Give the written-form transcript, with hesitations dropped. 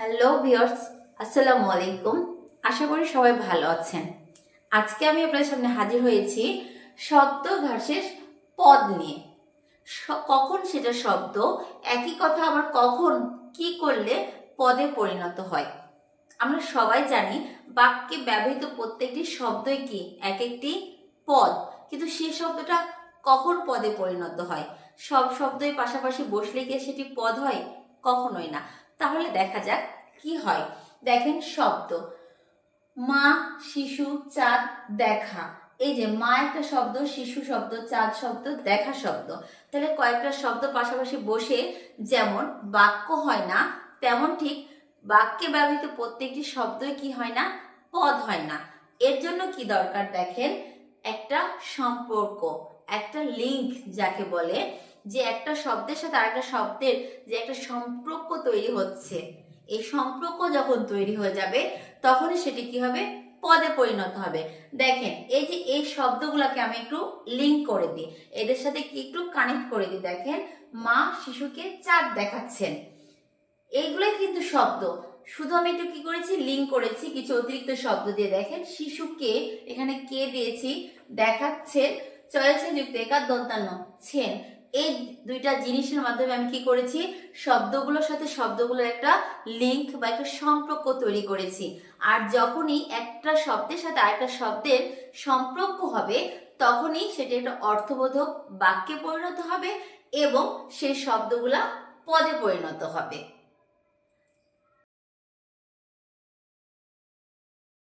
Hello viewers, আসসালামু আলাইকুম। আশা করি সবাই ভালো আছেন। আজকে আমি আপনাদের সামনে হাজির হয়েছি শব্দ ভার্সেস পদ নিয়ে। কখন সেটা শব্দ, একই কথা আবার কখন কি করলে পদে পরিণত হয়। আমরা সবাই জানি বাক্যে ব্যবহৃত প্রত্যেকটি শব্দই কি এক একটি পদ, কিন্তু সেই শব্দটা কখন পদে পরিণত হয়? সব শব্দই পাশাপাশি বসলে কি সেটি পদ হয়? কখনোই না। তাহলে দেখা যাক কি হয়। দেখেন, শব্দ মা, শিশু, চাঁদ, দেখা। এই যে মা একটা শব্দ, শিশু শব্দ, চাঁদ শব্দ, দেখা শব্দ। তাহলে কয়েকটা শব্দ পাশাপাশি বসে যেমন বাক্য হয় না, তেমন ঠিক বাক্যে ব্যবহৃত প্রত্যেকটি শব্দই কি হয় না? পদ হয় না। এর জন্য কি দরকার দেখেন, একটা সম্পর্ক, একটা লিঙ্ক যাকে বলে, যে একটা শব্দের সাথে আরেকটা শব্দের যে একটা সম্পর্ক তৈরি হচ্ছে, এই সম্পর্ক যখন তৈরি হয়ে যাবে তখনই সেটি কি হবে? পদে পরিণত হবে। দেখেন, এই যে এই শব্দগুলোকে আমি একটু লিঙ্ক করে দিই, এদের সাথে কি একটু কানেক্ট করে দিই। দেখেন, মা শিশুকে চাঁদ দেখাচ্ছেন, এইগুলোই কিন্তু শব্দ। শুধু আমি একটু কি করেছি, লিঙ্ক করেছি কিছু অতিরিক্ত শব্দ দিয়ে। দেখেন, শিশুকে এখানে কে দিয়েছি, দেখাচ্ছে চয়েছে যুক্ত একার দন্তান্ন ছেন। এই দুইটা জিনিসের মাধ্যমে আমি কি করেছি, শব্দগুলোর সাথে শব্দগুলোর একটা লিঙ্ক বা একটা সম্পর্ক তৈরি করেছি। আর যখনই একটা শব্দের সাথে আরেকটা শব্দের সম্পর্ক হবে, তখনই সেটি একটা অর্থবোধক বাক্যে পরিণত হবে এবং সেই শব্দগুলা পদে পরিণত হবে।